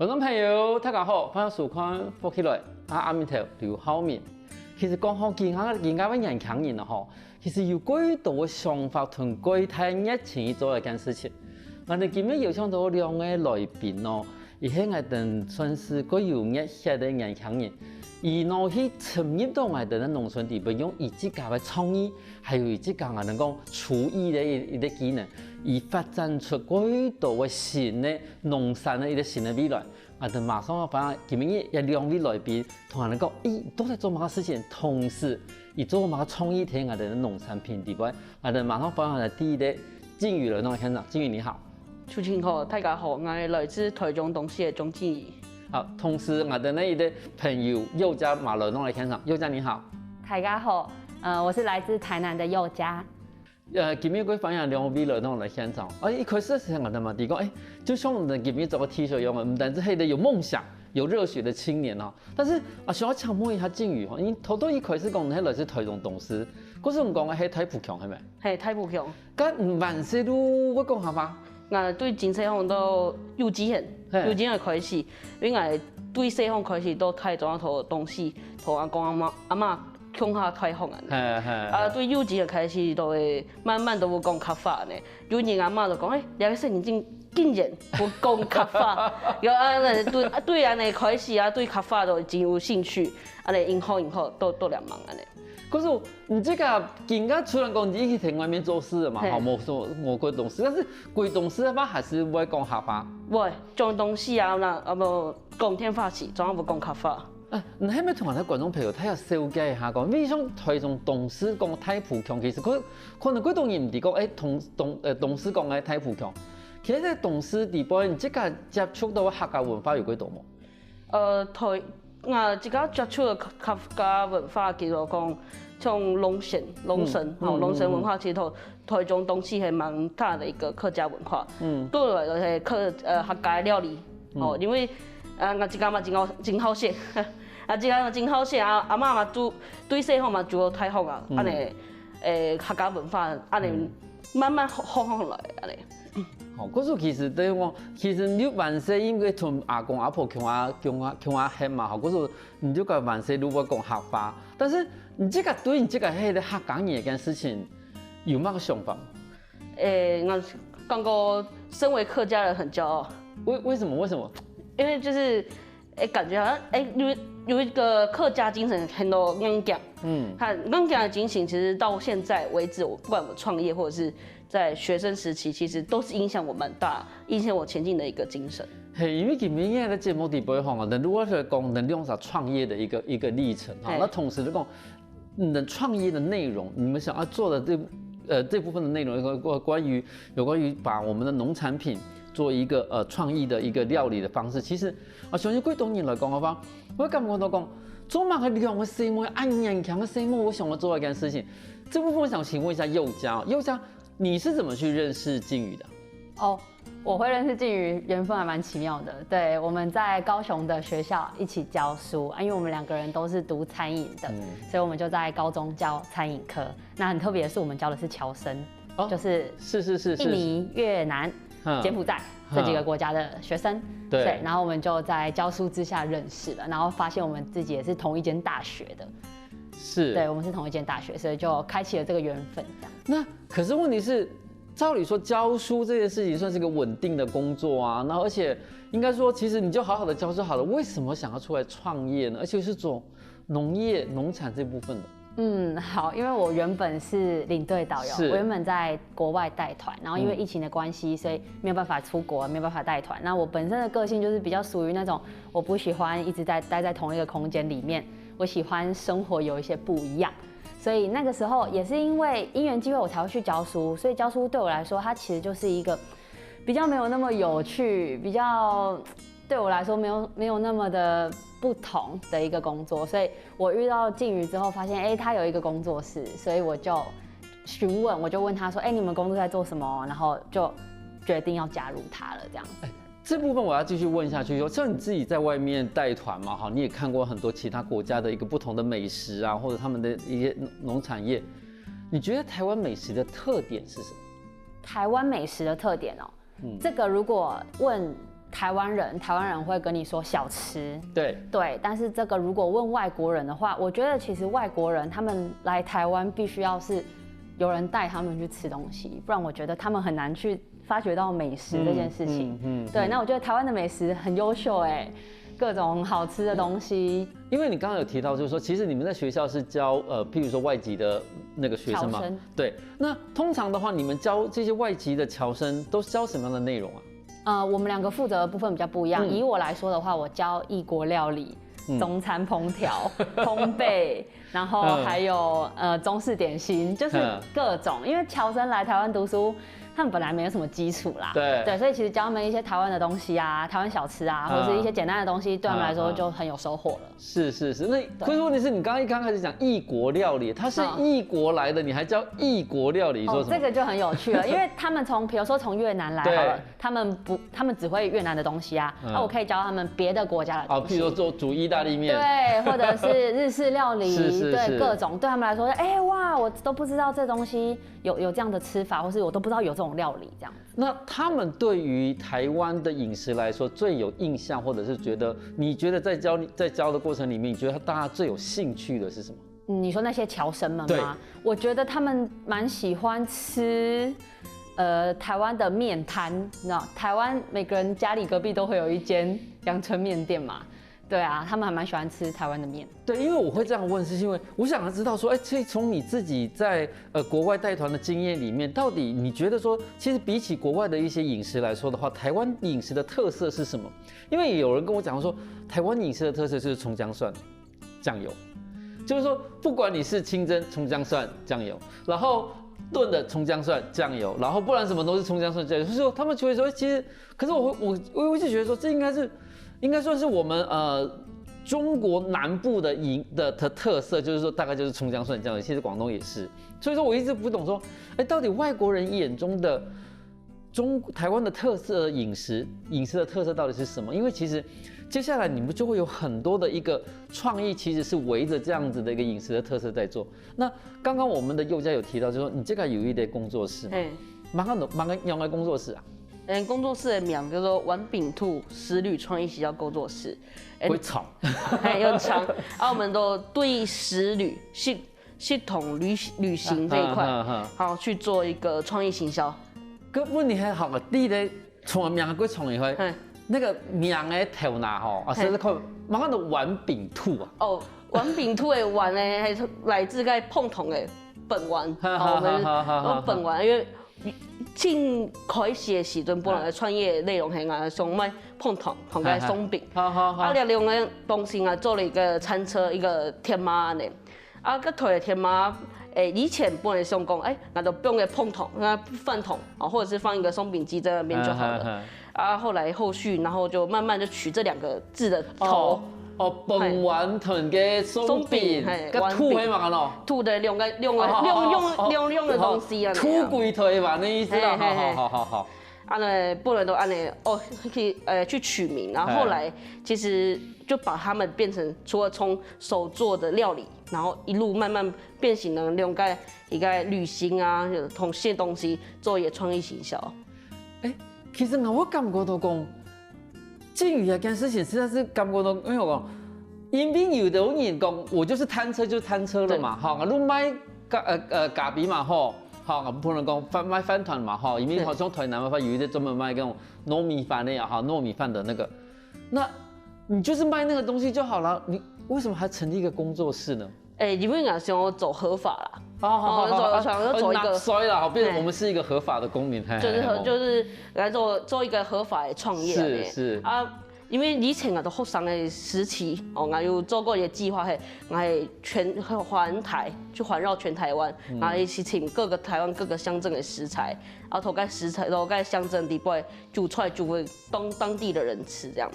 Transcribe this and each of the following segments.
观众朋友，大家好，欢迎收看《福起来》阿面头刘浩明。其實講好健康嘅人強人啊，吼，其實有幾多嘅想法同幾大熱情去做一件事情。我哋今日邀請到兩位來賓哦，而係我哋算是幾有熱血嘅人強人，而我去深入到我哋嘅農村地邊，用自己嘅創意，還有自己嘅能講廚藝嘅一啲技能，而發展出幾多嘅新嘅農產嘅一啲新嘅未來。我哋馬上要把今日有兩位來賓同人哋講，都在做乜事情，同時而做乜創意睇我哋嘅農產品地位。我哋馬上訪問第一個靖宇來到現場，靖宇你好。主持人好，大家好，我係來自台中東勢嘅鍾靖宇。好，同時我哋呢一個朋友佑嘉馬來到來現場，佑嘉你好。大家好，我是來自台南的佑嘉。今日佢訪問兩位來到來現場，一開始係我哋嘛啲講，就像我哋今日做個 T 恤一樣，唔單止係得有夢想、有熱血的青年啊，但是想要請問一下靖宇，因頭一開始講係來自台中東勢，嗰時我講嘅係太浦強係咪？係太浦強。咁唔萬世都我講下吧。我對真細項到幼稚園開始，因為我對細項開始到台中頭東勢，同阿公阿媽鄉下太學人。對幼稚園開始就會慢慢都會講客家呢。有年阿媽就講，你個細年竟然會講客家，然後對安尼開始對客家就真有興趣，安尼因好都兩忙安尼。可是你這個人家雖然講你一直喺外面做事嘛，好冇說我歸東勢，但是歸東勢吧還是會講客家。會講東勢啊，無講天發起，總係會講客家。你係咪同我哋觀眾朋友睇下紹介一下講，為什麼台中東勢講太浦強？其實可能幾多人唔知講，東勢講嘅太浦強。其實喺東勢地方，你即個接觸到客家文化有幾多冇？我自己接觸嘅客家文化叫做講，從龍神文化其實台中東勢係蠻大的一個客家文化。對我來講係客家料理，因為我自己嘛真好食，自己嘛真好食，阿媽嘛對細項嘛做太好啊，安尼客家文化安尼慢慢學來安尼。好，嗰時其實對我，其實你萬世應該同阿公阿婆講下黑嘛，好，嗰時你就講萬世如果講客家，但是你這個對你這個係客家人件事情有乜個想法？我感覺身為客家人很驕傲。為什麼？因為就是感覺好像有一個客家精神，很多硬頸。硬頸的精神其實到現在為止，我不管我創業或者是在學生時期，其實都是影響我蠻大，影響我前進的一個精神。係因為今年嘅節目地方哈，如果是講能用上創業的一個歷程哈，那同時就講你的創業的內容，你們想要做的這部分的內容，有關於把我們的農產品做一個創意的一個料理的方式，其實相信幾多年來講嘅話，我感覺到講做乜嘅兩個細妹，按人強嘅細妹，我想要做一件事情。這部分我想請問一下佑嘉，你是怎麼去認識靖宇的？我會認識靖宇，緣分還蠻奇妙的。對，我們在高雄的學校一起教書，因為我們兩個人都是讀餐飲的，所以我們就在高中教餐飲科。那很特別的是，我們教的是僑生，就是印尼、越南、柬埔寨這幾個國家的學生。對，然後我們就在教書之下認識了，然後發現我們自己也是同一間大學的。對，我們是同一間大學，所以就開啟了這個緣分。那可是問題是，照理說教書這件事情算是一個穩定的工作啊，然後而且應該說，其實你就好好的教就好了，為什麼想要出來創業呢？而且是做農業、農產這部分的。好，因為我原本是領隊導遊，我原本在國外帶團，然後因為疫情的關係，所以沒有辦法出國，沒有辦法帶團。那我本身的個性就是比較屬於那種，我不喜歡一直待在同一個空間裡面，我喜歡生活有一些不一樣。所以那個時候也是因為因緣機會，我才會去教書。所以教書對我來說，它其實就是一個比較沒有那麼有趣，比較對我來說沒有那麼的不同的一個工作。所以我遇到靖宇之後，發現他有一個工作室，所以我就詢問，我就問他說，你們工作在做什麼？然後就決定要加入他了，這樣。這部分我要繼續問下去，像你自己在外面帶團嘛，哈，你也看過很多其他國家的一個不同的美食啊，或者他們的一些農產業，你覺得台灣美食的特點是什麼？台灣美食的特點這個如果問台湾人会跟你说小吃，对，但是这个如果问外国人的话，我觉得其实外国人他们来台湾必须要是有人带他们去吃东西，不然我觉得他们很难去发掘到美食这件事情。对，那我觉得台湾的美食很优秀各种好吃的东西。因为你刚刚有提到，就是说，其实你们在学校是教譬如说外籍的那个学生嘛，对。那通常的话，你们教这些外籍的侨生都是教什么样的内容啊？我们2个负责的部分比较不一样。以我来说的话，我教异国料理、中餐烹调、烘焙，然后还有中式点心，就是各种。因为侨生来台湾读书，他们本来没有什么基础啦，对，所以其实教他们一些台湾的东西啊，台湾小吃啊，或者是一些简单的东西，对他们来说就很有收获了。是，那可是问题是你刚开始讲异国料理，他是异国来的，你还教异国料理，说什么？这个就很有趣了，因为他们比如说从越南来好了，他们只会越南的东西啊，那我可以教他们别的国家的东西，譬如说煮意大利面，对，或者是日式料理，对，各种对他们来说，哇，我都不知道这东西有这样的吃法，或是我都不知道有这种料理这样。那他们对于台湾的饮食来说最有印象，或者是你觉得在教的过程里面，你觉得大家最有兴趣的是什么？你说那些侨生们吗？我觉得他们蛮喜欢吃台湾的面摊，你知道，台湾每个人家里隔壁都会有一间阳春面店嘛。对啊，他们还蛮喜欢吃台湾的面。对，因为我会这样问，是因为我想要知道说，其实从你自己在国外带团的经验里面，到底你觉得说，其实比起国外的一些饮食来说的话，台湾饮食的特色是什么？因为有人跟我讲说，台湾饮食的特色就是葱姜蒜酱油，就是说不管你是清蒸葱姜蒜酱油，然后炖的葱姜蒜酱油，然后不然什么都是葱姜蒜酱油，所以说他们就会说，其实，可是我一直觉得说，这应该算是我们中国南部的特色，就是说大概就是葱姜蒜酱油，其实广东也是。所以说我一直不懂说，到底外国人眼中的台湾的特色饮食的特色到底是什么？因为其实接下来你们就会有很多的一个创意，其实是围着这样子的一个饮食的特色在做。那刚刚我们的佑嘉有提到，就是说你这个有一个工作室，马上用来工作室啊。工作室的名叫做丸饼兔食旅创意行销工作室。会吵，有很长。我们都对食旅系统旅行这一块，好去做一个创意行销。个问题还好个，你咧创名个创意会，那个名的头拿吼，甚至看马上的丸饼兔啊。丸饼兔的丸呢，还是来自个碰桶的本丸。我们本丸，因为进开始的时阵，本来的创业内容系啊，上卖碰桶同个松饼，利用个东西啊，做了一个餐车，一个天妈呢，个推的天妈，以前本来想讲，那就不用个碰桶，饭桶，或者是放一个松饼机在那边就好了。后续，然后就慢慢就取这2个字的头。本丸同个松饼，个兔迄嘛咯，兔的用的东西啊，兔龟腿嘛，那意思啦，好。不能都按呢去取名，然后后来其实就把它们变成除了从手做的料理，然后一路慢慢变形成用一个旅行啊，同些东西做一个创意行销。其实我感觉到讲。至于一件事情，实在是感觉到，因为我讲，因为有的人讲，我就是摊车就摊车了嘛，好，你买咖比嘛，好，不能讲买饭团嘛，哈，因为好像台南有一些专门卖那种糯米饭的呀，哈，糯米饭的那个，那你就是卖那个东西就好了，你为什么还成立一个工作室呢？你们想要走合法啦，走一个，所以啦，变成我们是一个合法的公民，就是来做一个合法的创业，是因为以前都学生的时期，我有做过一个计划，我全台去环绕全台湾，然后一起请各个台湾各个乡镇的食材，然后投该食材都该乡镇底部煮出来就会当地的人吃这样。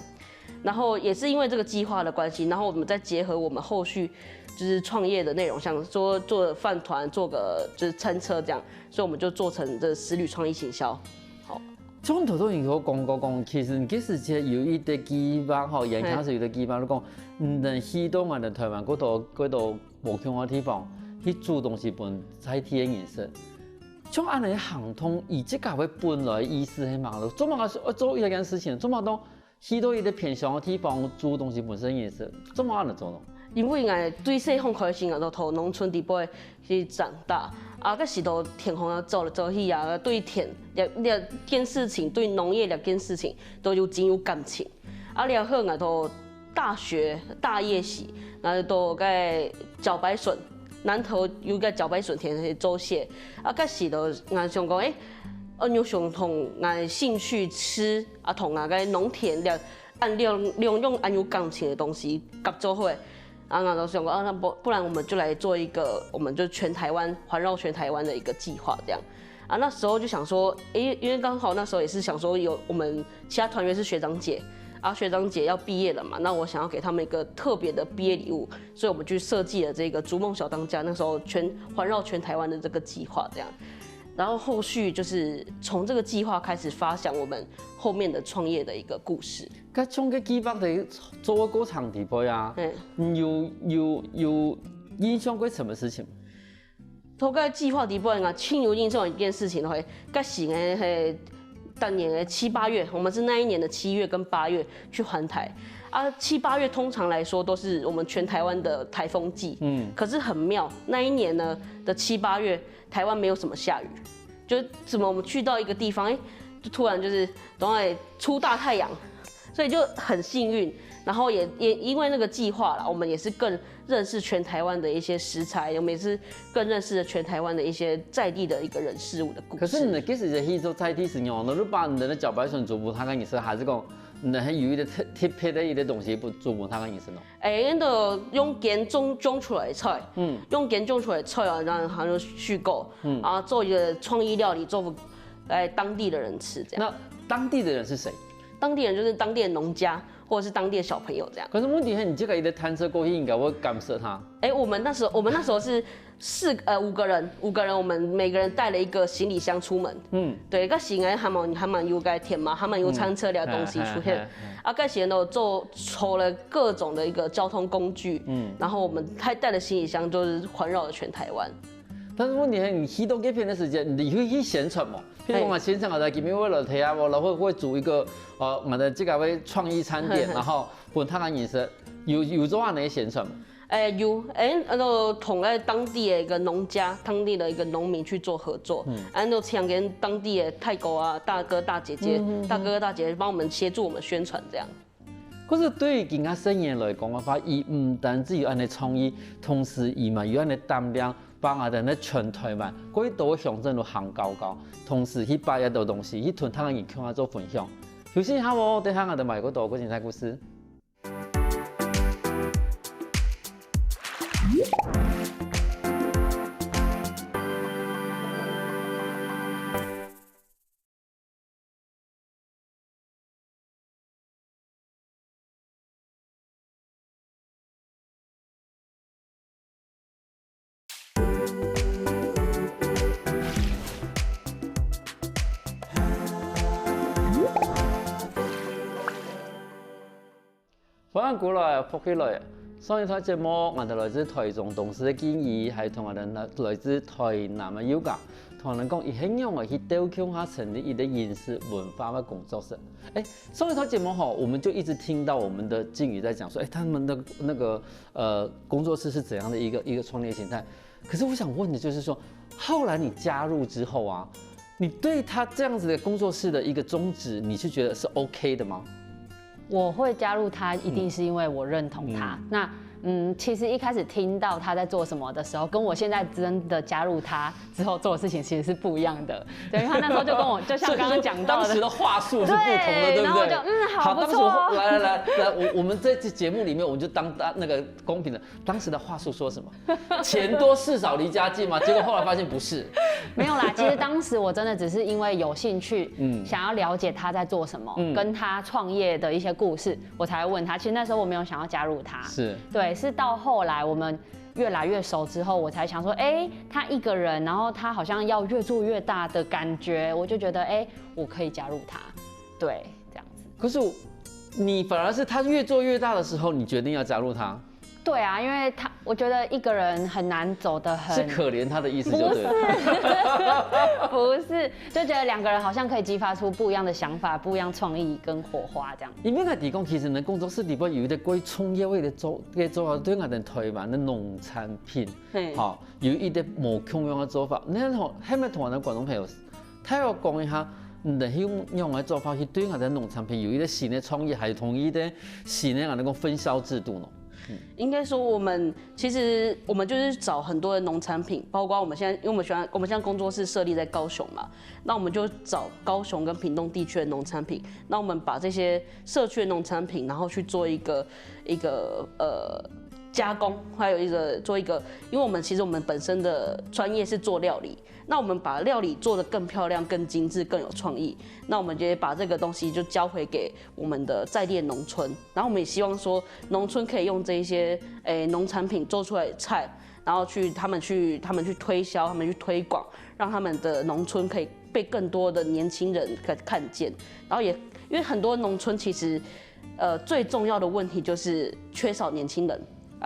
然后也是因为这个计划的关系，然后我们再结合我们后续就是创业的内容，像说做饭团，做个就是餐车这样，所以我们就做成这食旅创意行销。好，从头到尾我讲，其实有一个基板吼，眼看是有一个基板，你讲能去到我们台湾嗰度无穷嘅地方去煮东西，本采体的颜色。像安尼行通，以这个为本来意思是嘛？做嘛做一件事情，做嘛都去到一个偏向的地方做东西本身也是，做嘛安尼做咯？因为我对细汉开始都从农村地尾去长大，啊，个是都田方啊走来走去啊，对田两件事情，对农业两件事情都有真有感情。啊，然后我都大学大业时，我都个茭白笋，南投有个茭白笋田去做些，啊，个是都我想讲有想同我兴趣吃啊，同我个农田按利用按有感情的东西合作伙。啊，我就想过那不然我们就来做一个，我们就全台湾环绕全台湾的一个计划这样。啊，那时候就想说，因为刚好那时候也是想说有我们其他团员是学长姐，啊学长姐要毕业了嘛，那我想要给他们一个特别的毕业礼物，所以我们去设计了这个逐梦小当家，那时候环绕全台湾的这个计划这样。然后后续就是从这个计划开始发想我们后面的创业的一个故事。佮从个计划的做个过程地步啊，有影响过什么事情？透过计划地步啊，亲有印象一件事情的话，佮是个当年的7、8月，我们是那一年的7月跟8月去环台。啊，7、8月通常来说都是我们全台湾的台风季，可是很妙，那一年呢的7、8月，台湾没有什么下雨，就怎么我们去到一个地方，就突然就是等会出大太阳，所以就很幸运。然后也因为那个计划啦，我们也是更认识全台湾的一些食材，我们也是更认识了全台湾的一些在地的一个人事物的故事。可是你其实去做在地使用，那你把你的茭白笋做不，它跟意思还是讲，那还有一个特别的一个东西不做不，它跟意思喏？因就用田种出来的菜，用田种出来的菜啊，然后就续购，啊，做一个创意料理，做给当地的人吃这样。那当地的人是谁？当地人就是当地的农家。或者是当地的小朋友这样。可是问题是，你这个一个探测过去，应该会感受他。我们那时候是5个人，我们每个人带了一个行李箱出门。对，个行李他们有该填嘛，他们有餐车了东西出现。啊，个行都抽了各种的一个交通工具。然后我们还带的行李箱就是环绕了全台湾。但是问题是，你去到这片的时间，你会去宣传嘛？譬如讲，现场在这边为了提啊，我会煮一个我们的这个为创意餐点，然后本他的饮食有做安尼宣传吗？有，就同当地的一个农家、当地的一个农民去做合作，就请跟当地的太公啊、大哥大姐姐、大哥哥大姐姐帮我们协助我们宣传这样。可是对于其他生意来讲的话，伊唔单止有安尼创意，同时伊嘛有安尼担当。帮阿哋咧全台湾各岛嘅乡镇都行高高，同時去把一道東西去同他人向下做分享。休息一下喎，等下我哋埋嗰度嗰精彩故事。欢迎过来，福起来。上一台节目，我哋來自台中董事嘅建議，係同我哋來自台南嘅要求，同人講，伊希望我去雕刻下成立一個飲食文化嘅工作室。上一台節目吼，我們就一直聽到我們的靜宇在講說，他們的那個工作室是怎樣的一個創業形態。可是我想問的就是說，後來你加入之後啊，你對他這樣子的工作室的一個宗旨，你是覺得是 OK 的嗎？我会加入他，一定是因为我认同他。其实一开始听到他在做什么的时候，跟我现在真的加入他之后做的事情其实是不一样的。对，因为他那时候就跟我，就像刚刚讲到的，当时的话术是不同的，对不对？然后我就好不错。来，我们在这节目里面，我们就当那个公平的，当时的话术说什么？钱多事少离家近嘛。结果后来发现不是。没有啦，其实当时我真的只是因为有兴趣，想要了解他在做什么，跟他创业的一些故事，我才会问他。其实那时候我没有想要加入他，是对。是到后来我们越来越熟之后，我才想说，他一个人，然后他好像要越做越大的感觉，我就觉得，我可以加入他，对，这样子。可是你反而是他越做越大的时候，你决定要加入他。对啊，因为我觉得一个人很难走得很。是可怜他的意思就对了。不是，就觉得2个人好像可以激发出不一样的想法、不一样创意跟火花这样。因为我提供，其实呢，工作室里边有一个关于创业为了做对我哋台湾的农产品，好，有一啲冇共用的做法。你係咪同我哋觀眾朋友，睇我講一下？用的做法去对我的农产品有一个新的创意，还有同一的新的那个分销制度呢？应该说，我们就是找很多的农产品，包括我们现在，因为我们现在工作室设立在高雄嘛，那我们就找高雄跟屏东地区的农产品，那我们把这些社区的农产品，然后去做一个加工，还有做一个，因为我们本身的专业是做料理，那我们把料理做得更漂亮、更精致、更有创意，那我们就把这个东西就交回给我们的在地的农村，然后我们也希望说农村可以用这一些农产品做出来的菜，然后他们去推销，他们去推广，让他们的农村可以被更多的年轻人看见，然后也因为很多农村其实最重要的问题就是缺少年轻人。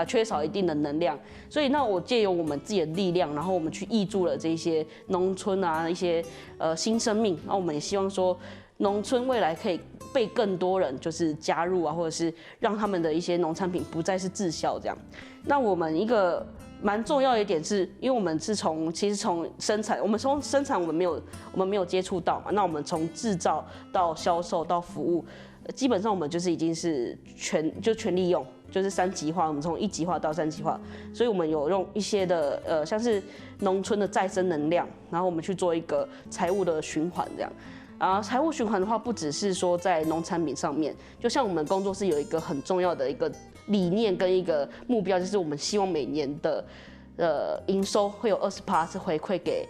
缺少一定的能量，所以那我借由我们自己的力量，然后我们去挹注了这些农村一些新生命，然后我们也希望说，农村未来可以被更多人就是加入或者是让他们的一些农产品不再是滞销这样。那我们一个蛮重要的一点是，因为我们是从生产，我们从生产我们没有接触到嘛，那我们从制造到销售到服务，基本上我们就是已经是全利用。就是3级化，我们从1级化到3级化，所以我们有用一些的像是农村的再生能量，然后我们去做一个财务的循环这样。然后财务循环的话，不只是说在农产品上面，就像我们工作室有一个很重要的一个理念跟一个目标，就是我们希望每年的营收会有20%是回馈给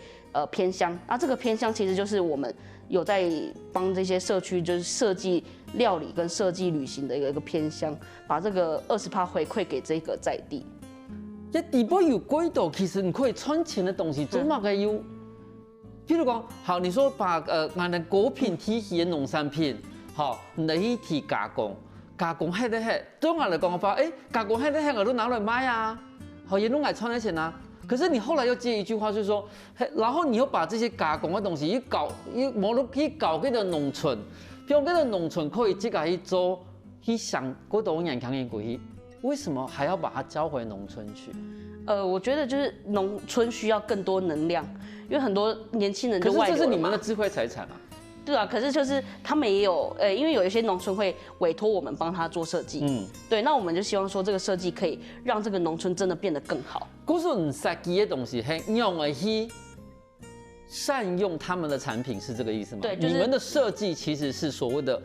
偏乡。那这个偏乡其实就是我们有在帮这些社区就是设计料理跟设计旅行的一个偏乡，把这个20%回馈给这个在地。这地方有几多？其实你可以赚钱的东西，总嘛可以有。譬如讲，好，你说把俺的果品体系的农产品，好，你去加工，加工迄个迄，对我来讲法，加工迄个迄我都拿来卖啊，好，也弄来赚钱啊。可是你后来又接一句话，就是说，然后你又把这些加工的东西去搞这个农村。比如这个农村可以自己去做，去想过多年强人过去，为什么还要把它交回农村去？我觉得就是农村需要更多能量，因为很多年轻人就外流了嘛。可是这是你们的智慧财产啊。对啊，可是就是他们也有，因为有一些农村会委托我们帮他做设计，对，那我们就希望说这个设计可以让这个农村真的变得更好。可是你设计的东西是用来去善用他们的产品，是这个意思吗？对，就是、你们的设计其实是所谓的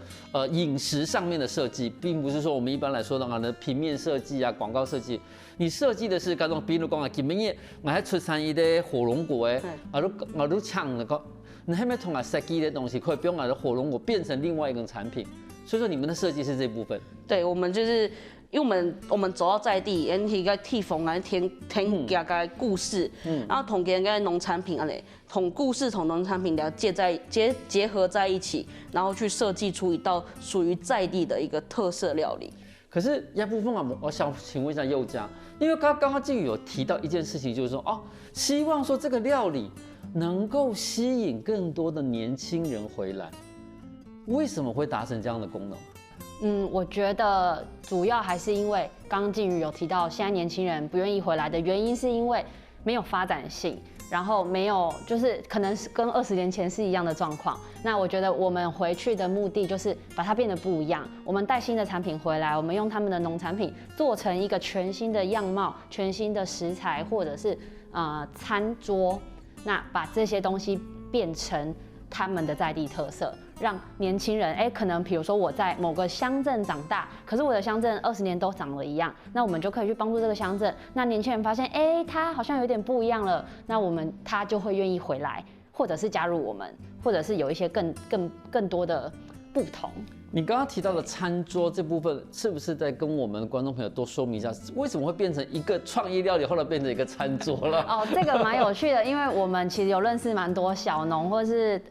饮食上面的设计，并不是说我们一般来说的平面设计啊、广告设计。你设计的是嗰種，比如講啊，今年我喺出產一啲火龍果誒，我都搶那個，你係咪同我設計的東西可以不用我的火龍果變成另外一個產品？所以說你們的設計是這部分。對，我們就是因為我們走到在地，一個地方啊，聽家家故事，然後同人家農產品啊嘞，同故事同農產品結合在一起，然後去設計出一道屬於在地的一個特色料理。可是一部分啊，我想請問一下宥嘉，因為剛剛靖宇有提到一件事情，就是說哦，希望說這個料理能夠吸引更多的年輕人回來，為什麼會達成這樣的功能？我覺得主要還是因為剛剛靖宇有提到，現在年輕人不願意回來的原因，是因為沒有發展性。然後沒有，就是可能是跟20年前是一樣的狀況。那我覺得我們回去的目的就是把它變得不一樣。我們帶新的產品回來，我們用他們的農產品做成一個全新的樣貌、全新的食材，或者是餐桌。那把這些東西變成他們的在地特色，讓年輕人可能比如說我在某個鄉鎮長大，可是我的鄉鎮20年都長得一樣，那我們就可以去幫助這個鄉鎮。那年輕人發現，他好像有點不一樣了，那他就會願意回來，或者是加入我們，或者是有一些更多的不同。你剛剛提到的餐桌這部分，是不是在跟我們觀眾朋友多說明一下，為什麼會變成一個創意料理，後來變成一個餐桌了？哦，這個蠻有趣的，因為我們其實有認識蠻多小農，或是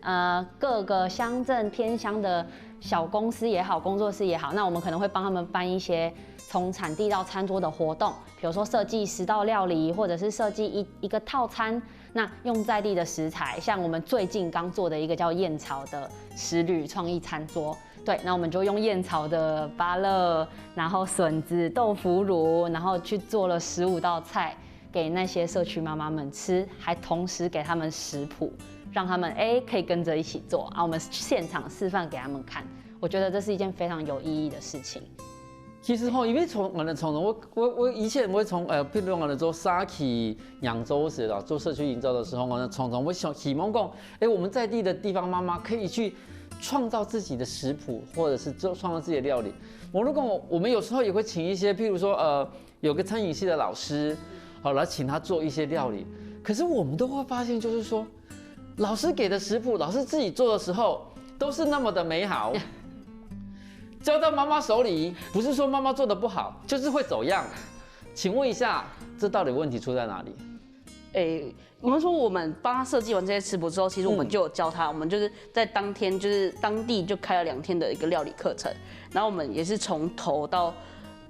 各個鄉鎮偏鄉的小公司也好，工作室也好，那我们可能会帮他们办一些从产地到餐桌的活动，比如说设计10道料理，或者是设计一个套餐。那用在地的食材，像我们最近刚做的一个叫燕巢的食旅创意餐桌，对，那我们就用燕巢的芭乐，然后笋子、豆腐乳，然后去做了15道菜给那些社区妈妈们吃，还同时给他们食谱，让他们可以跟着一起做啊。我们现场示范给他们看，我觉得这是一件非常有意义的事情。其实因为我以前我从譬如我做沙起扬州时啦，做社区营造的时候，我希望讲，我们在地的地方妈妈可以去创造自己的食谱，或者是创造自己的料理。我们有时候也会请一些，譬如说有个餐饮系的老师，来请他做一些料理。可是我们都会发现，就是说，老师给的食谱，老师自己做的时候，都是那么的美好。交到妈妈手里，不是说妈妈做的不好，就是会走样。请问一下，这到底问题出在哪里？我们说我们帮他设计完这些食谱之后，其实我们就有教他，我们就是在当天就是当地就开了2天的一个料理课程，然后我们也是从头到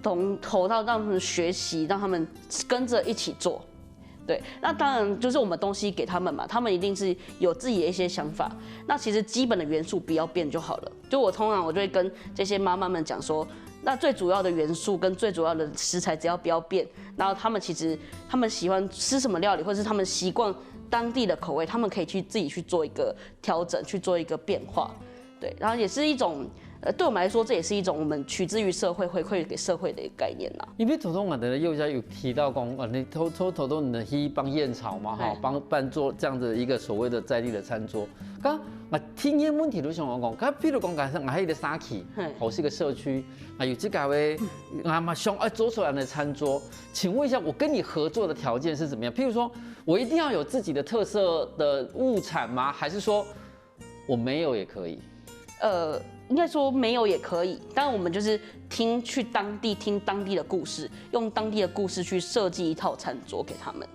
让他们学习，让他们跟着一起做。对，那当然就是我们东西给他们嘛，他们一定是有自己的一些想法。那其实基本的元素不要变就好了。就我通常就会跟这些妈妈们讲说，那最主要的元素跟最主要的食材只要不要变，然后他们喜欢吃什么料理，或者是他们习惯当地的口味，他们可以自己去做一个调整，去做一个变化。对，然后也是一种。对我们来说，这也是一种我们取之于社会、回馈给社会的一个概念啦。因为头我的右家有提到讲，你偷你的去帮燕巢嘛，帮办做这样子一个所谓的在地的餐桌。刚听见问题都想讲，譬如讲，我还有一个沙起，是一个社区，有这个位想做出来的餐桌，请问一下，我跟你合作的条件是怎么样？譬如说我一定要有自己的特色的物产吗？还是说我没有也可以？应该说没有也可以，当然我们就是听当地的故事，用当地的故事去设计一套餐桌给他们。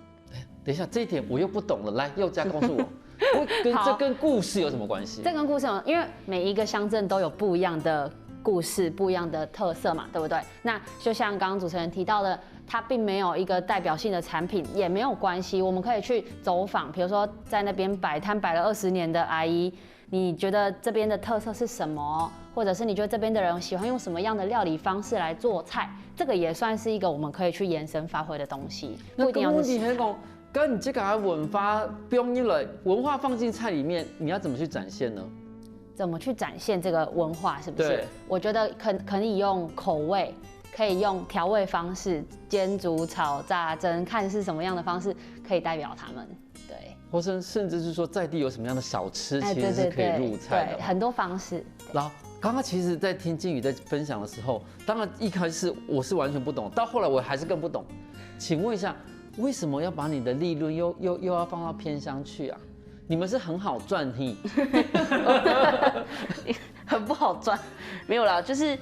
等一下，这一点我又不懂了，来，佑嘉告诉我，这跟故事有什么关系？这跟故事因为每一个乡镇都有不一样的故事、不一样的特色嘛，对不对？那就像刚刚主持人提到的，它并没有一个代表性的产品，也没有关系，我们可以去走访，比如说在那边摆摊摆了20年的阿姨。你觉得这边的特色是什么？或者是你觉得这边的人喜欢用什么样的料理方式来做菜？这个也算是一个我们可以去延伸发挥的东西。不一定要是。问题是讲，跟你这个文化文化放进菜里面，你要怎么去展现呢？怎么去展现这个文化？是不是？对。我觉得可以用口味，可以用调味方式，煎、煮、炒、炸、蒸，看是什么样的方式可以代表他们。对。或甚至是说在地有什么样的小吃，其实是可以入菜的。对，很多方式。然后刚刚其实，在听金宇在分享的时候，当然一开始我是完全不懂，到后来我还是更不懂。请问一下，为什么要把你的利润又要放到偏乡去啊？你们是很好赚的，很不好赚，没有啦，就是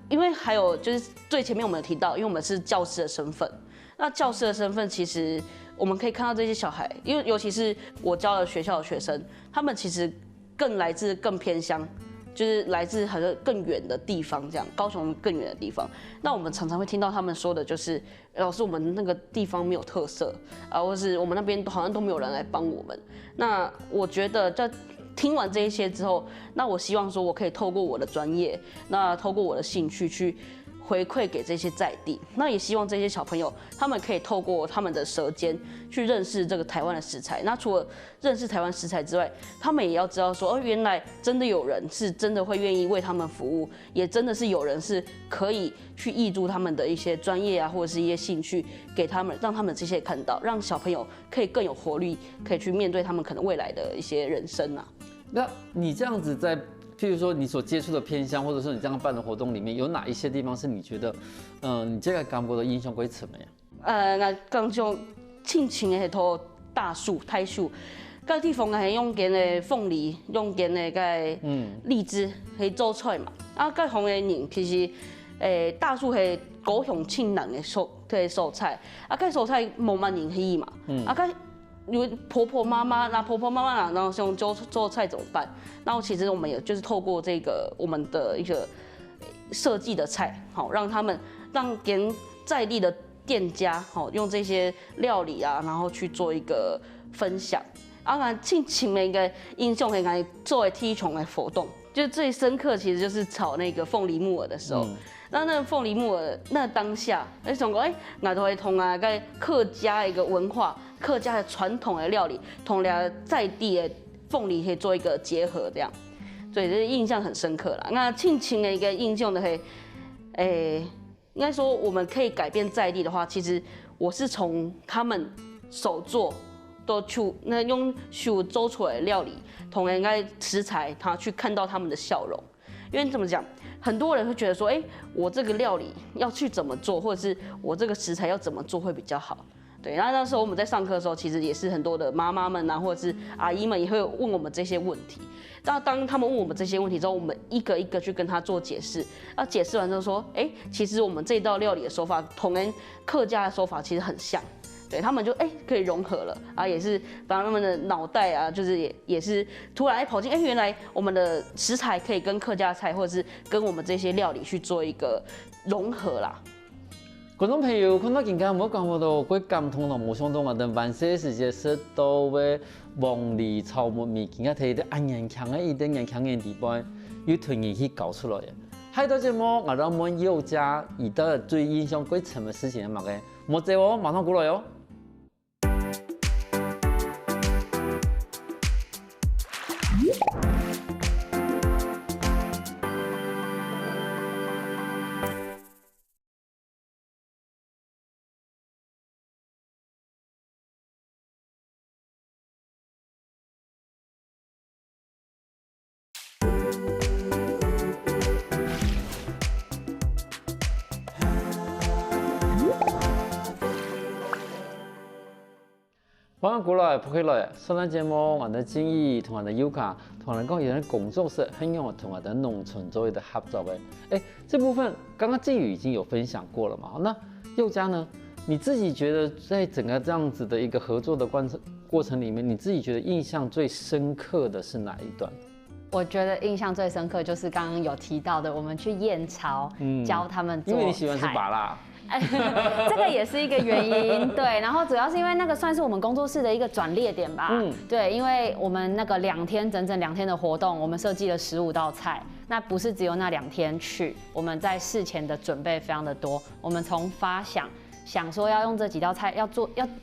因为还有就是最前面我们有提到，因为我们是教师的身份，那教师的身份其实。我们可以看到这些小孩，因为尤其是我教的学校的学生，他们其实来自更偏乡，就是来自更远的地方，这样高雄更远的地方。那我们常常会听到他们说的就是，老师我们那个地方没有特色啊，或是我们那边好像都没有人来帮我们。那我觉得在听完这一些之后，那我希望说我可以透过我的专业，那透过我的兴趣去。回馈给这些在地，那也希望这些小朋友他们可以透过他们的舌尖去认识这个台湾的食材。那除了认识台湾食材之外，他们也要知道说，原来真的有人是真的会愿意为他们服务，也真的是有人是可以去挹注他们的一些专业啊，或者是一些兴趣给他们，让他们这些看到，让小朋友可以更有活力，可以去面对他们可能未来的一些人生啊。那你这样子在。譬如说，你所接触的偏乡，或者说你这样办的活动里面，有哪一些地方是你觉得，你这个感觉的印象会怎么样？那刚就庆庆的迄套大树、太树，个地方係用緊的鳳梨，用緊的個荔枝去做出來嘛。啊，個方嘅人其實大樹係高雄慶人嘅蔬菜，啊，個蔬菜冇乜人喜嘛。啊，個有婆婆妈妈，然后用做菜怎么办？然后其实我们也就是透过这个我们的一个设计的菜，好让连在地的店家，好用这些料理啊，然后去做一个分享。啊，请每个英雄可以做体重的活动，就最深刻其实就是炒那个凤梨木耳的时候。那个凤梨木耳那当下，想讲我都会同跟客家的一个文化、客家的传统的料理，同在地的凤梨可以做一个结合，这样，所以这印象很深刻啦。那庆庆的一个印象的可以，应该说我们可以改变在地的话，其实我是从他们手做。都用手做出来的料理，同人该食材，他去看到他们的笑容。因为怎么讲，很多人会觉得说，我这个料理要去怎么做，或者是我这个食材要怎么做会比较好。对，然后那时候我们在上课的时候，其实也是很多的妈妈们啊，或者是阿姨们也会问我们这些问题。当他们问我们这些问题之后，我们一个一个去跟他做解释。那解释完之后说，其实我们这道料理的手法，同人客家的手法其实很像。对他们就可以融合了啊，也是把他们的脑袋啊，就是也是突然跑进原来我们的食材可以跟客家菜或者是跟我们这些料理去做一个融合啦。观众朋友看到今天我感觉到quay感通咯，冇想到我哋万世时节食到嘅黄梨炒焖面，今日睇到硬强嘅一点硬强嘅地方，要团嘢去搞出来嘅。喺到节目，我哋問佑嘉而家最印象最深嘅事情係乜嘅？冇借我，馬上過來哦。欢迎过来，不可来。上咱节目，我的建议同我的优卡，同我讲有人工作室很用同我的农村做的合作的。这部分刚刚靖宇已经有分享过了嘛？那佑嘉呢？你自己觉得在整个这样子的一个合作的过程里面，你自己觉得印象最深刻的是哪一段？我觉得印象最深刻就是刚刚有提到的，我们去燕巢教他们做菜。因为你喜欢吃麻辣。这个也是一个原因，对。然后主要是因为那个算是我们工作室的一个转捩点吧，对。因为我们那个整整2天的活动，我们设计了15道菜，那不是只有那2天去，我们在事前的准备非常的多。我们从想说要用这几道菜，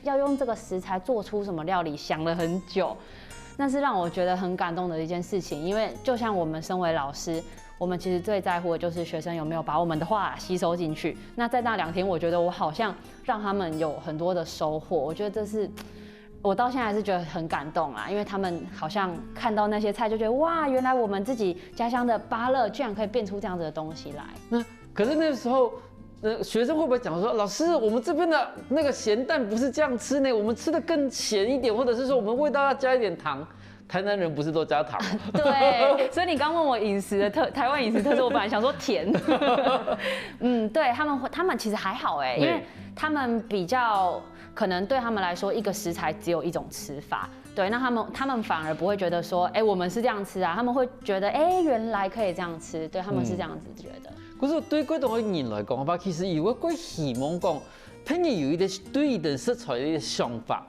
要用这个食材做出什么料理，想了很久。那是让我觉得很感动的一件事情，因为就像我们身为老师，我们其实最在乎的就是学生有没有把我们的话吸收进去。那在那2天，我觉得我好像让他们有很多的收获，我觉得这是我到现在还是觉得很感动啦，因为他们好像看到那些菜就觉得哇，原来我们自己家乡的芭乐居然可以变出这样子的东西来。可是那个时候。学生会不会讲说，老师，我们这边的那个咸蛋不是这样吃呢？我们吃的更咸一点，或者是说我们味道要加一点糖。台南人不是都加糖？对，所以你刚问我台湾饮食特色，我本来想说甜。对他们其实还好因为他们比较可能对他们来说，一个食材只有一种吃法。对，那他们反而不会觉得说，我们是这样吃啊，他们会觉得，原来可以这样吃，对他们是这样子觉得。可是对广东嘅人来讲吧，其实如果佢希望讲，譬如有一啲对一啲食材嘅想法，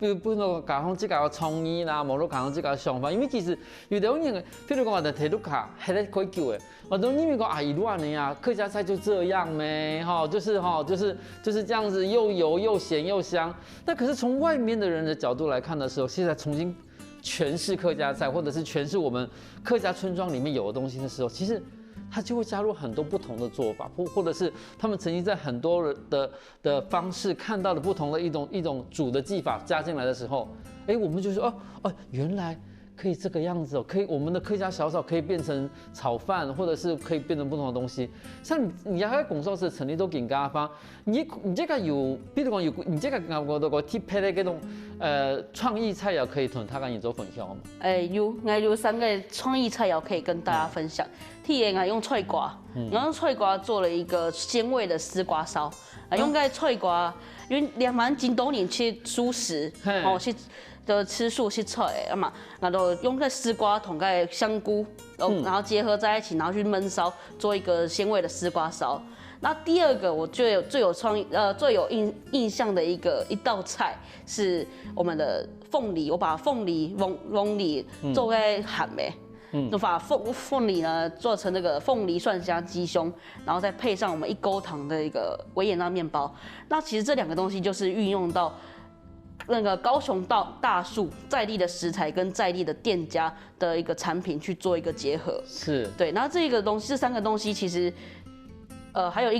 比如加上自家嘅創意啦，無論加上自家嘅想法，因為其實有啲人，譬如講我哋睇到卡係咧可以叫嘅，我都因為講啊，一路啊你啊，客家菜就這樣咩，就是這樣子，又油又鹹又香。那可是從外面的人的角度來看的時候，現在重新詮釋客家菜，或者是詮釋我們客家村莊裡面有的東西的時候，其實。他就会加入很多不同的做法，或者是他们曾经在很多人的方式看到的不同的一种煮的技法加进来的时候，我们就说原来可以这个样子哦，可以我们的客家小炒可以变成炒饭，或者是可以变成不同的东西。像你喺工作室成立到件家方，你这个有，比如讲有，你这个我哋個特別的嗰種創意菜肴可以同大家做分享嗎？有3個創意菜肴可以跟大家分享。第一個用脆瓜，然後用脆瓜做了一個鮮味的絲瓜燒，用個脆瓜，因為兩萬真多年去素食，哦去。的吃素是菜嘛，然后用个丝瓜同个香菇，然后结合在一起，然后去焖烧，做一个鲜味的丝瓜烧。那第二个我最有创意最有印象的一道菜是我们的凤梨，我把凤梨翁梨做在หั่的。就把凤梨呢做成那个凤梨蒜香鸡胸，然后再配上我们1勾糖的一个维也纳面包。那其实这2个东西就是运用到那个高雄大树在地的食材跟在地的店家的一个产品去做一个结合，是对。然后这3个东西其实，还有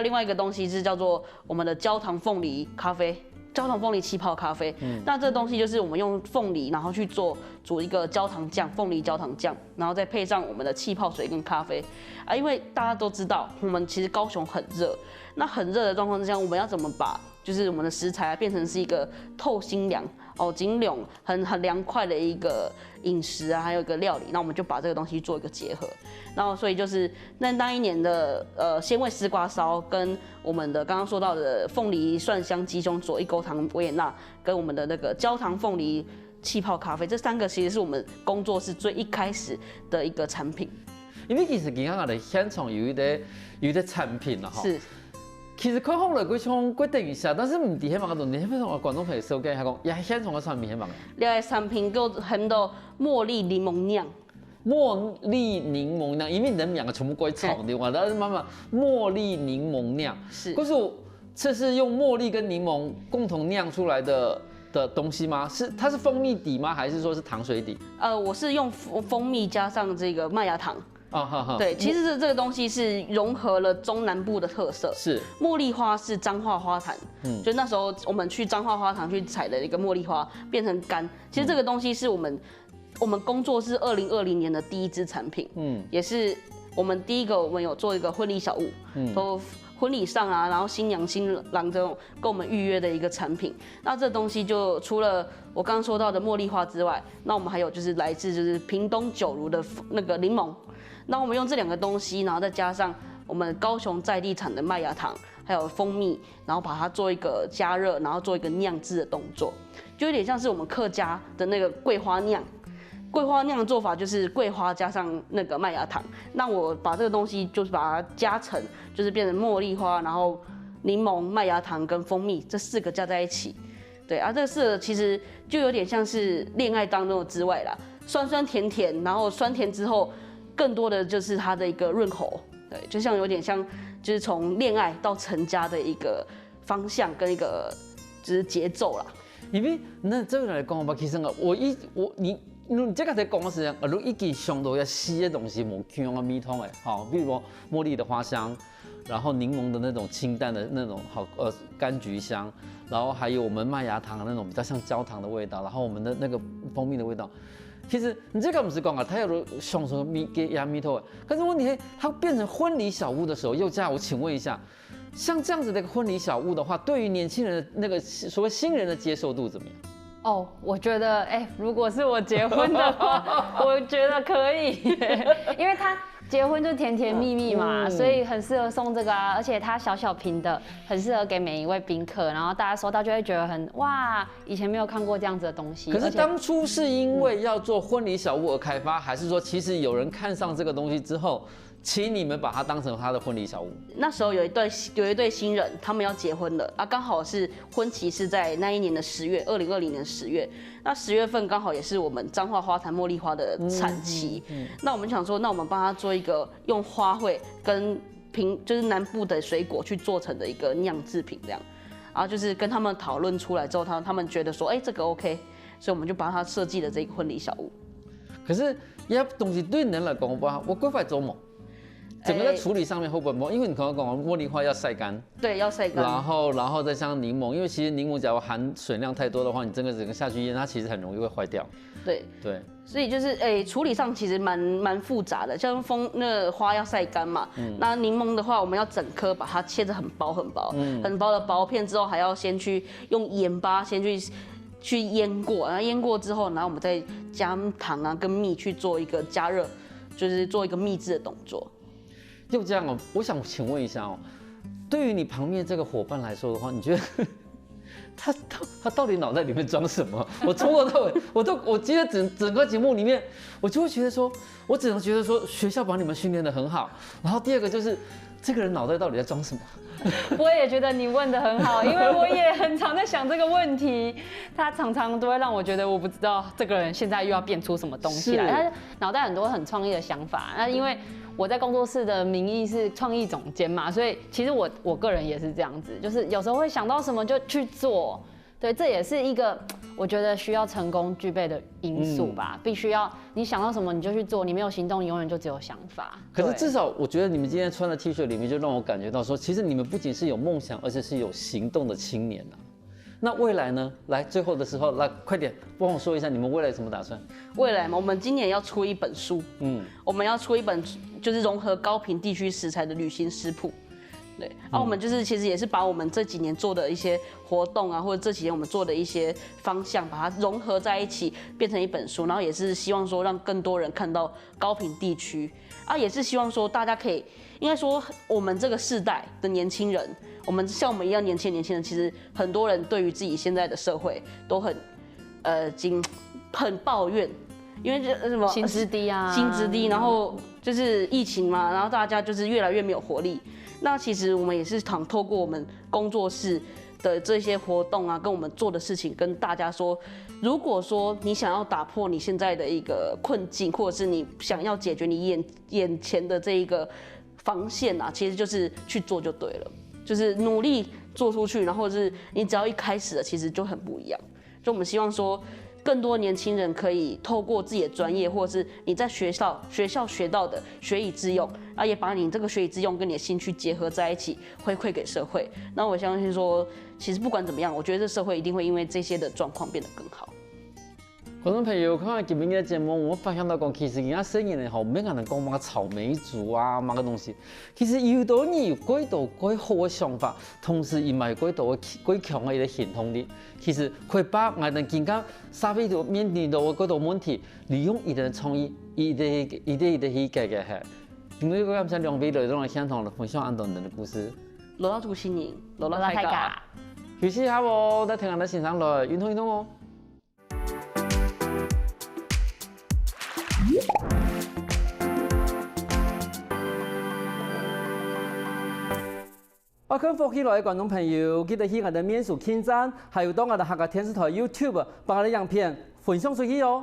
另外一个东西是叫做我们的焦糖凤梨咖啡，焦糖凤梨气泡咖啡。那这个东西就是我们用凤梨，然后去煮一个焦糖酱，凤梨焦糖酱，然后再配上我们的气泡水跟咖啡。因为大家都知道，我们其实高雄很热，那很热的状况之下，我们要怎么把就是我们的食材变成是一个透心凉尽凉很凉快的一个饮食啊，还有一个料理，那我们就把这个东西做一个结合，然后所以就是那一年的鲜味丝瓜烧跟我们的刚刚说到的凤梨蒜香鸡胸佐1勾糖维也纳，跟我们的那个焦糖凤梨气泡咖啡，这3个其实是我们工作室最一开始的一个产品。因为其实今下的现场有一个产品了哈。是。其實佢後來佢從決定一下，但是唔係希望嗰度，你希望觀眾朋友收嘅係講，也係現場嘅產品希望嘅。另外產品叫很多茉莉檸檬釀。茉莉檸檬釀，因為你們兩個全部歸炒的話，但是媽媽茉莉檸檬釀，是，可是這是用茉莉跟檸檬共同釀出來的東西嗎？它是蜂蜜底嗎？還是說是糖水底？我是用蜂蜜加上這個麥芽糖。对，其实这个东西是融合了中南部的特色。是，茉莉花是彰化花坛，就那时候我们去彰化花坛去采的一个茉莉花变成干。其实这个东西是我们工作室2020年的第1支产品，也是我们第一个我们有做一个婚礼小物，都婚礼上啊，然后新娘新郎这种跟我们预约的一个产品。那这东西就除了我刚刚说到的茉莉花之外，那我们还有就是来自就是屏东九如的那个柠檬。那我们用这2个东西，然后再加上我们高雄在地产的麦芽糖，还有蜂蜜，然后把它做一个加热，然后做一个酿制的动作，就有点像是我们客家的那个桂花酿。桂花酿的做法就是桂花加上那个麦芽糖，那我把这个东西就是把它加成，就是变成茉莉花，然后柠檬、麦芽糖跟蜂蜜这4个加在一起。对啊，这个4个其实就有点像是恋爱当中的滋味啦，酸酸甜甜，然后酸甜之后。更多的就是它的一个润喉，对，就像有点像，就是从恋爱到成家的一个方向跟一个就是节奏啦。因为那这个来讲吧，其实你这个在讲的是，如一件上头要细的东西，无香啊米汤的，好，比如说茉莉的花香，然后柠檬的那种清淡的那种好柑橘香，然后还有我们麦芽糖的那种比较像焦糖的味道，然后我们的那个蜂蜜的味道。其实你这个不是讲啊，它有上什么米给压米头，可是问题它变成婚礼小物的时候，宥嘉，我请问一下，像这样子的一个婚礼小物的话，对于年轻人的那个所谓新人的接受度怎么样？我觉得，如果是我结婚的话，我觉得可以，因为他结婚就甜甜蜜蜜嘛，所以很适合送这个啊，而且它小小瓶的，很适合给每一位宾客，然后大家收到就会觉得哇，以前没有看过这样子的东西。可是当初是因为要做婚礼小物而开发，还是说其实有人看上这个东西之后？请你们把它当成他的婚礼小物。那时候有一对新人，他们要结婚了啊，刚好是婚期是在那一年的10月，2020年10月。那10月份刚好也是我们彰化花坛茉莉花的产期。那我们想说，那我们帮他做一个用花卉跟就是南部的水果去做成的一个酿制品这样。然后就是跟他们讨论出来之后，他们觉得说，这个 OK， 所以我们就帮他设计了这个婚礼小物。可是，东西对人来讲，我规划做梦。整个在处理上面会不会？因为你刚刚讲茉莉花要晒干，对，要晒干。然后再像柠檬，因为其实柠檬假如含水量太多的话，你整个下去腌，它其实很容易会坏掉。对，所以就是处理上其实蛮复杂的，像那花要晒干嘛，那柠檬的话，我们要整颗把它切得很薄很薄，很薄的薄片之后，还要先去用盐巴先去腌过，然后腌过之后，然后我们再加糖啊跟蜜去做一个加热，就是做一个秘制的动作。就这样哦，我想请问一下哦，对于你旁边这个伙伴来说的话，你觉得他到底脑袋里面装什么？我从头到尾，我今天整个节目里面，我就会觉得说，我只能觉得说，学校把你们训练得很好。然后第二个就是，这个人脑袋到底在装什么？我也觉得你问得很好，因为我也很常在想这个问题。他常常都会让我觉得，我不知道这个人现在又要变出什么东西来。他脑袋很多很创意的想法。那因为我在工作室的名义是创意总监嘛，所以其实我个人也是这样子，就是有时候会想到什么就去做。对，这也是一个我觉得需要成功具备的因素吧。必须要你想到什么你就去做，你没有行动，你永远就只有想法。可是至少我觉得你们今天穿的 T 恤里面，就让我感觉到说，其实你们不仅是有梦想，而且是有行动的青年啊。那未来呢？来，最后的时候，来快点帮我说一下你们未来有什么打算？未来嘛，我们今年要出一本书，我们要出一本就是融合高屏地区食材的旅行食谱。对，然后我们就是其实也是把我们这几年做的一些活动啊，或者这几年我们做的一些方向，把它融合在一起，变成一本书。然后也是希望说让更多人看到高屏地区啊，也是希望说大家可以，应该说我们这个世代的年轻人，我们像我们一样年轻人，其实很多人对于自己现在的社会都很很抱怨。因为这什么薪资低啊，薪资低，然后就是疫情嘛，然后大家就是越来越没有活力。那其实我们也是想透过我们工作室的这些活动啊，跟我们做的事情，跟大家说，如果说你想要打破你现在的一个困境，或者是你想要解决你眼前的这一个防线啊，其实就是去做就对了，就是努力做出去，然后是你只要一开始了，其实就很不一样。就我们希望说，更多年轻人可以透过自己的专业，或者是你在学校学到的学以致用，然后也把你这个学以致用跟你的兴趣结合在一起，回馈给社会。那我相信说，其实不管怎么样，我觉得这社会一定会因为这些的状况变得更好。观众朋友，看今天的节目，我发现到讲，其实人家生意人吼，没可能讲嘛草莓族啊，嘛个东西。其实有道你有几多几好的想法，同时也买几多几强的一个行动力。其实可以把我们更加社会度面临到的几多问题，利用伊的创意，伊的去解决下。今日我感谢两位来到现场分享安东人的故事。罗老主新人，罗老太家。休息下喎，再听下咱欣赏来运动运动哦。阿康福起来的观众朋友，记得去我的面书网站，还有到我的客家电视台 YouTube 把我的影片分享出去哦。